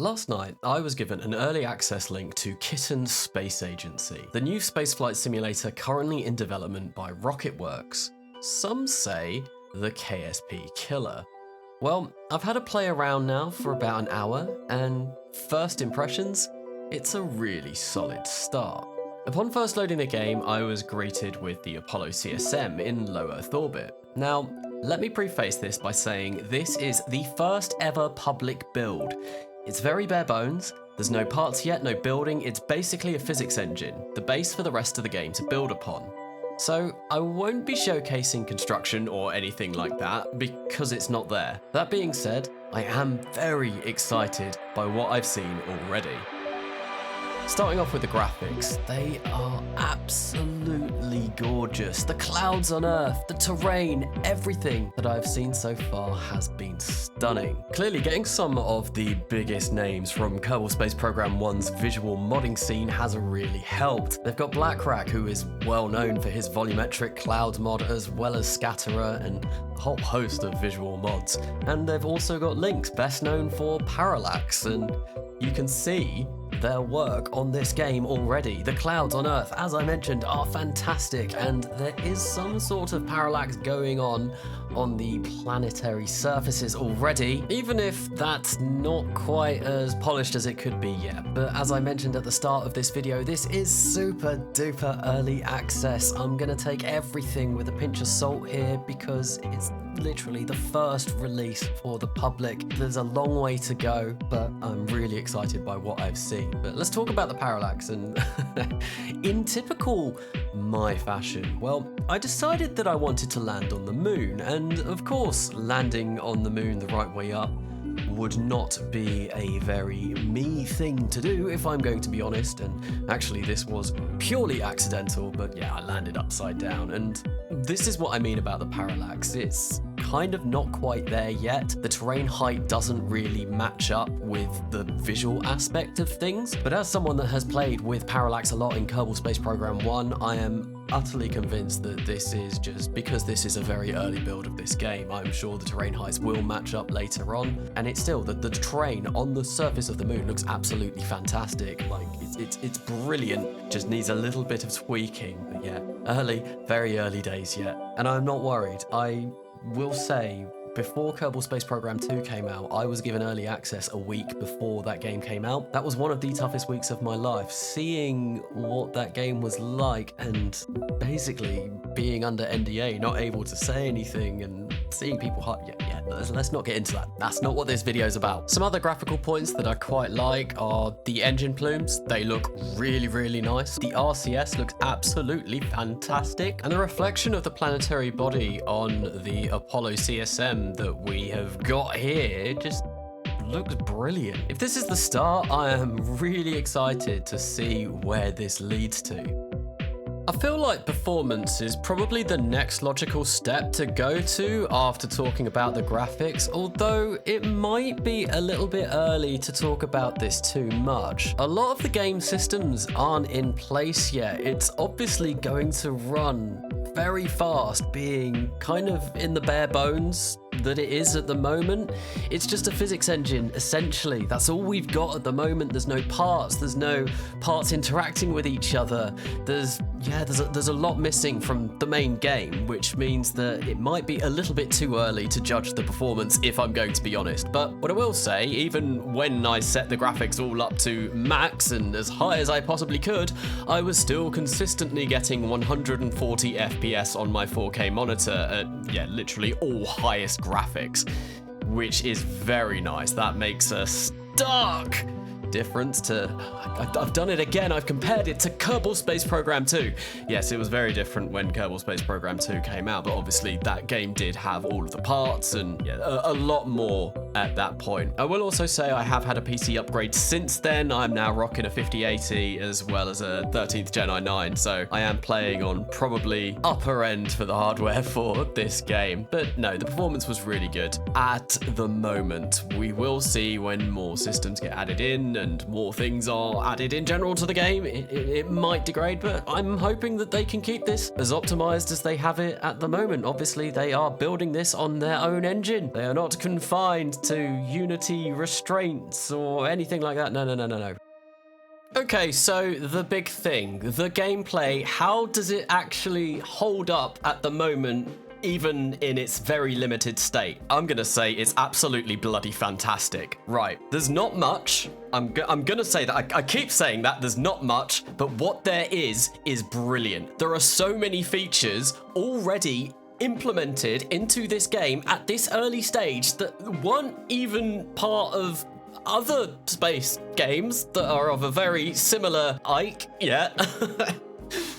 Last night, I was given an early access link to Kitten Space Agency, the new spaceflight simulator currently in development by Rocketworks. Some say the KSP killer. Well, I've had a play around now for about an hour, and first impressions, it's a really solid start. Upon first loading the game, I was greeted with the Apollo CSM in low Earth orbit. Now, let me preface this by saying this is the first ever public build. It's very bare bones, there's no parts yet, no building, it's basically a physics engine, the base for the rest of the game to build upon. So I won't be showcasing construction or anything like that because it's not there. That being said, I am very excited by what I've seen already. Starting off with the graphics, they are absolutely gorgeous. The clouds on Earth, the terrain, everything that I've seen so far has been stunning. Clearly getting some of the biggest names from Kerbal Space Program 1's visual modding scene has really helped. They've got Blackrack, who is well known for his volumetric clouds mod, as well as Scatterer and a whole host of visual mods. And they've also got Lynx, best known for Parallax, and you can see their work on this game already. The clouds on Earth, as I mentioned, are fantastic, and there is some sort of parallax going on the planetary surfaces already, even if that's not quite as polished as it could be yet. But as I mentioned at the start of this video, this is super duper early access. I'm gonna take everything with a pinch of salt here because it's literally the first release for the public. There's a long way to go, but I'm really excited by what I've seen. But let's talk about the parallax, and in typical my fashion, well, I decided that I wanted to land on the moon, and of course landing on the moon the right way up would not be a very me thing to do, if I'm going to be honest, and actually this was purely accidental, but yeah, I landed upside down, and this is what I mean about the parallax. It's kind of not quite there yet. The terrain height doesn't really match up with the visual aspect of things, but as someone that has played with parallax a lot in Kerbal Space Program 1, I am utterly convinced that this is just because this is a very early build of this game. I'm sure the terrain heights will match up later on, and it's still the terrain on the surface of the moon looks absolutely fantastic. Like it's brilliant, just needs a little bit of tweaking. But yeah, very early days yet, and I'm not worried. I will say, before Kerbal Space Program 2 came out, I was given early access a week before that game came out. That was one of the toughest weeks of my life, seeing what that game was like and basically being under NDA, not able to say anything, and seeing people let's not get into that. That's not what this video is about. Some other graphical points that I quite like are the engine plumes. They look really, really nice. The RCS looks absolutely fantastic, and the reflection of the planetary body on the Apollo CSM that we have got here just looks brilliant. If this is the start, I am really excited to see where this leads to. I feel like performance is probably the next logical step to go to after talking about the graphics, although it might be a little bit early to talk about this too much. A lot of the game systems aren't in place yet. It's obviously going to run very fast, being kind of in the bare bones that it is at the moment. It's just a physics engine, essentially. That's all we've got at the moment. There's no parts interacting with each other. There's a lot missing from the main game, which means that it might be a little bit too early to judge the performance, if I'm going to be honest. But what I will say, even when I set the graphics all up to max and as high as I possibly could, I was still consistently getting 140 FPS on my 4K monitor at, literally all highest graphics, which is very nice. That makes a stark difference to, I've done it again, I've compared it to Kerbal Space Program 2. Yes, it was very different when Kerbal Space Program 2 came out, but obviously that game did have all of the parts and a lot more at that point. I will also say I have had a PC upgrade since then. I'm now rocking a 5080 as well as a 13th Gen i9, so I am playing on probably upper end for the hardware for this game. But no, the performance was really good at the moment. We will see when more systems get added in and more things are added in general to the game, it might degrade, but I'm hoping that they can keep this as optimized as they have it at the moment. Obviously, they are building this on their own engine. They are not confined to Unity restraints or anything like that. No. Okay, so the big thing, the gameplay, how does it actually hold up at the moment, even in its very limited state? I'm gonna say it's absolutely bloody fantastic. Right, there's not much. I'm gonna say that. I keep saying that there's not much, but what there is brilliant. There are so many features already implemented into this game at this early stage that weren't even part of other space games that are of a very similar ilk. Yeah.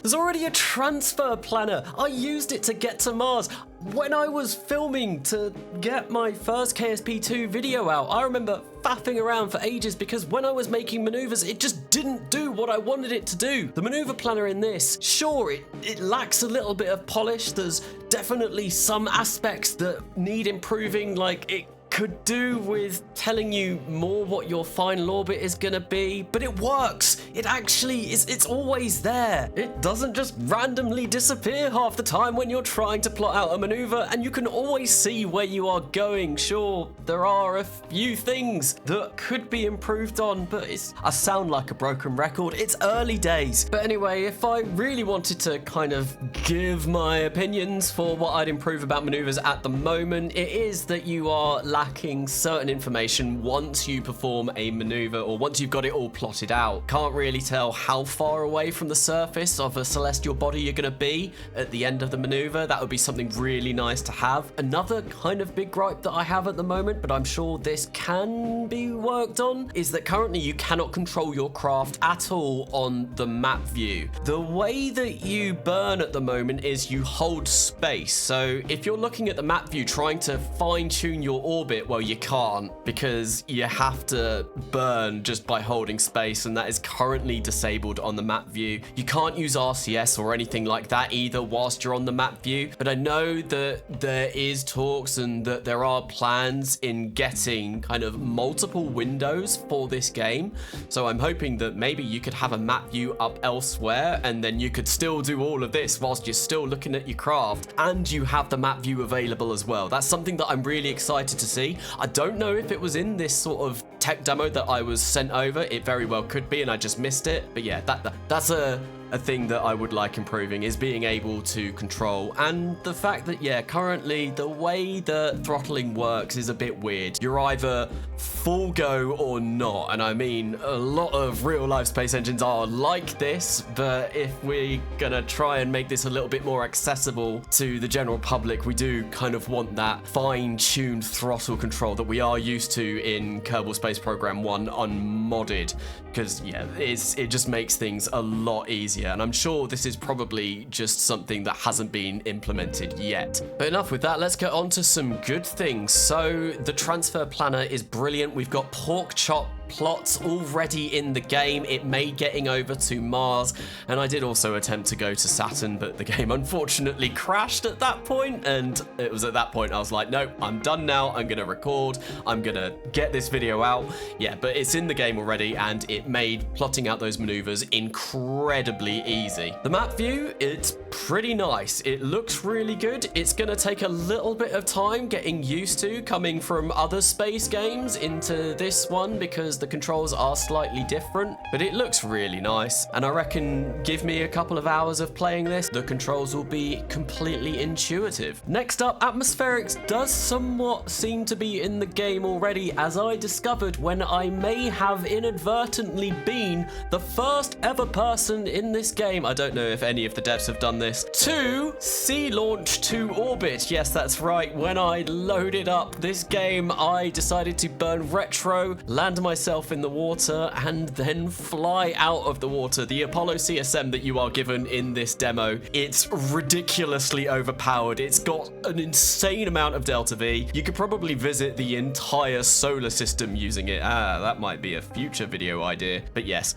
There's already a transfer planner. I used it to get to Mars. When I was filming to get my first KSP2 video out, I remember faffing around for ages because when I was making maneuvers, it just didn't do what I wanted it to do. The maneuver planner in this, sure, it lacks a little bit of polish. There's definitely some aspects that need improving, like it could do with telling you more what your final orbit is gonna be, but it works. It actually is, it's always there. It doesn't just randomly disappear half the time when you're trying to plot out a maneuver, and you can always see where you are going. Sure, there are a few things that could be improved on, but I sound like a broken record. It's early days. But anyway, if I really wanted to kind of give my opinions for what I'd improve about maneuvers at the moment, it is that you are lacking certain information once you perform a maneuver or once you've got it all plotted out. Can't really tell how far away from the surface of a celestial body you're going to be at the end of the maneuver. That would be something really nice to have. Another kind of big gripe that I have at the moment, but I'm sure this can be worked on, is that currently you cannot control your craft at all on the map view. The way that you burn at the moment is you hold space. So if you're looking at the map view trying to fine tune your orbit, well, you can't, because you have to burn just by holding space, and that is currently disabled on the map view. You can't use RCS or anything like that either whilst you're on the map view, but I know that there is talks and that there are plans in getting kind of multiple windows for this game. So I'm hoping that maybe you could have a map view up elsewhere, and then you could still do all of this whilst you're still looking at your craft, and you have the map view available as well. That's something that I'm really excited to see. I don't know if it was in this sort of tech demo that I was sent over. It very well could be, and I just missed it. But yeah, that's a thing that I would like improving, is being able to control. And the fact that, yeah, currently the way the throttling works is a bit weird. You're either full go or not. And I mean, a lot of real life space engines are like this, but if we're gonna try and make this a little bit more accessible to the general public, we do kind of want that fine-tuned throttle control that we are used to in Kerbal Space Program 1 unmodded. Because, yeah, it just makes things a lot easier. And I'm sure this is probably just something that hasn't been implemented yet. But enough with that, let's get on to some good things. So the transfer planner is brilliant. We've got pork chop plots already in the game. It made getting over to Mars, and I did also attempt to go to Saturn, but the game unfortunately crashed at that point, and it was at that point I was like, nope, I'm done now. I'm gonna record, I'm gonna get this video out. Yeah, but it's in the game already, and it made plotting out those maneuvers incredibly easy. The map view, it's pretty nice. It looks really good. It's gonna take a little bit of time getting used to coming from other space games into this one, because the controls are slightly different, but it looks really nice. And I reckon give me a couple of hours of playing this, the controls will be completely intuitive. Next up, atmospherics does somewhat seem to be in the game already, as I discovered when I may have inadvertently been the first ever person in this game, I don't know if any of the devs have done this, to sea launch to orbit. Yes, that's right. When I loaded up this game, I decided to burn retro, land myself in the water, and then fly out of the water. The Apollo CSM that you are given in this demo, it's ridiculously overpowered. It's got an insane amount of delta V. You could probably visit the entire solar system using it. That might be a future video idea. But yes,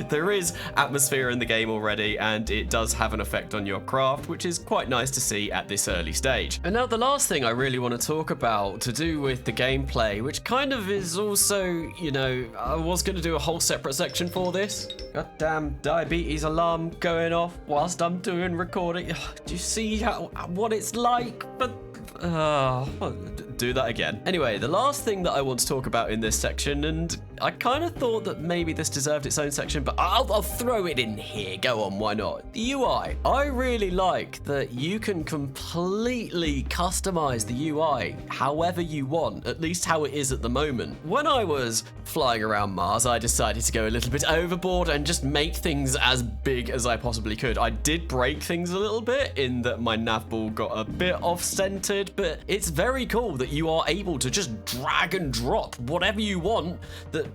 there is atmosphere in the game already, and it does have an effect on your craft, which is quite nice to see at this early stage. And now the last thing I really want to talk about to do with the gameplay, which kind of is also, you know, I was going to do a whole separate section for this. Goddamn diabetes alarm going off whilst I'm doing recording. Do you see what it's like? But do that again. Anyway, the last thing that I want to talk about in this section, and I kind of thought that maybe this deserved its own section, but I'll throw it in here. Go on, why not? The UI. I really like that you can completely customize the UI however you want, at least how it is at the moment. When I was flying around Mars, I decided to go a little bit overboard and just make things as big as I possibly could. I did break things a little bit in that my nav ball got a bit off-centered, but it's very cool that you are able to just drag and drop whatever you want that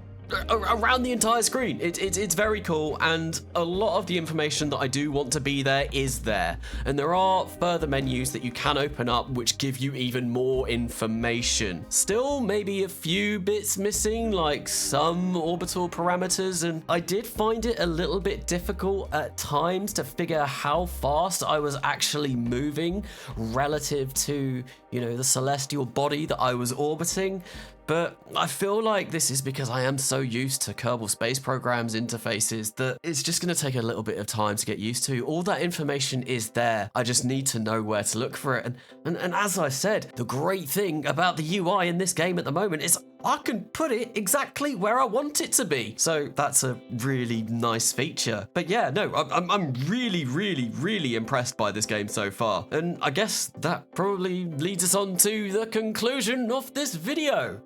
around the entire screen. It's very cool, and a lot of the information that I do want to be there is there, and there are further menus that you can open up which give you even more information. Still maybe a few bits missing, like some orbital parameters, and I did find it a little bit difficult at times to figure how fast I was actually moving relative to, you know, the celestial body that I was orbiting. But I feel like this is because I am so used to Kerbal Space Program's interfaces that it's just going to take a little bit of time to get used to. All that information is there. I just need to know where to look for it. And as I said, the great thing about the UI in this game at the moment is I can put it exactly where I want it to be. So that's a really nice feature. But yeah, no, I'm really impressed by this game so far. And I guess that probably leads us on to the conclusion of this video.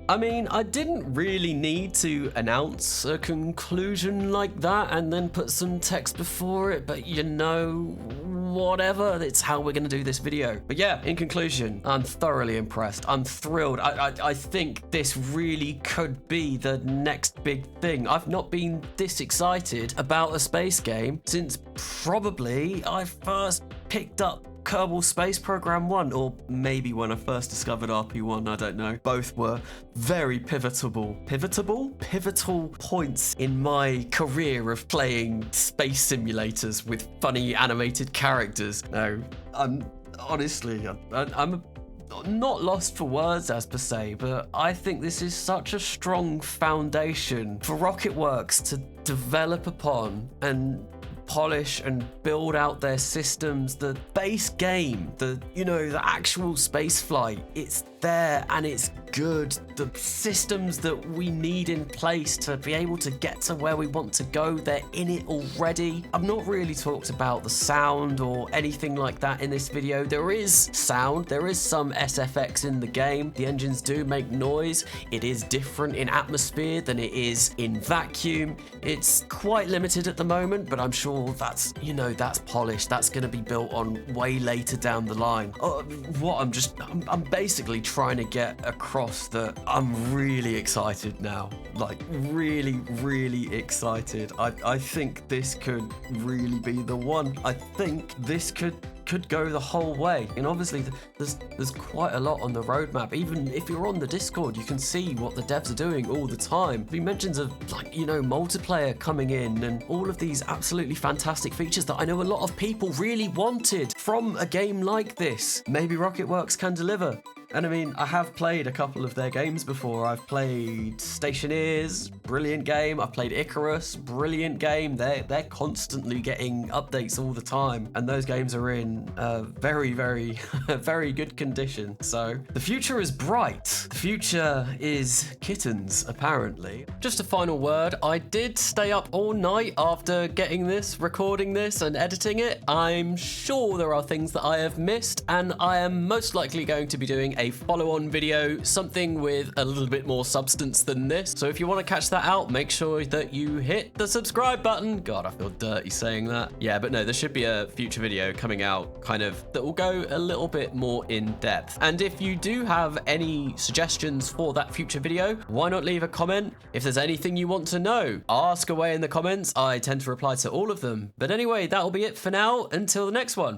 I mean, I didn't really need to announce a conclusion like that and then put some text before it, but you know, whatever, it's how we're gonna do this video. But yeah, in conclusion, I'm thoroughly impressed. I'm thrilled. I think this really could be the next big thing. I've not been this excited about a space game since probably I first picked up Kerbal Space Program 1, or maybe when I first discovered RP1, I don't know. Both were very pivotal points in my career of playing space simulators with funny animated characters. No, I'm not lost for words as per se, but I think this is such a strong foundation for RocketWorks to develop upon and polish and build out their systems. The base game, the actual space flight, it's there and it's good. The systems that we need in place to be able to get to where we want to go, they're in it already. I've not really talked about the sound or anything like that in this video. There is sound, there is some SFX in the game. The engines do make noise. It is different in atmosphere than it is in vacuum. It's quite limited at the moment, but I'm sure that's polished. That's going to be built on way later down the line. I'm basically trying to get across that I'm really excited now. Like really excited. I think this could really be the one. I think this could go the whole way, and obviously there's quite a lot on the roadmap. Even if you're on the Discord, you can see what the devs are doing all the time. The mentions of multiplayer coming in and all of these absolutely fantastic features that I know a lot of people really wanted from a game like this. Maybe RocketWorks can deliver. And I mean, I have played a couple of their games before. I've played Stationeers, brilliant game. I've played Icarus, brilliant game. They're constantly getting updates all the time, and those games are in very very good condition. So the future is bright. The future is kittens, apparently. Just a final word. I did stay up all night after getting this, recording this and editing it. I'm sure there are things that I have missed, and I am most likely going to be doing a follow-on video, something with a little bit more substance than this. So if you want to catch that out, make sure that you hit the subscribe button. God, I feel dirty saying that. Yeah, but no, there should be a future video coming out that will go a little bit more in depth. And if you do have any suggestions for that future video, why not leave a comment? If there's anything you want to know, ask away in the comments. I tend to reply to all of them. But anyway, that'll be it for now. Until the next one.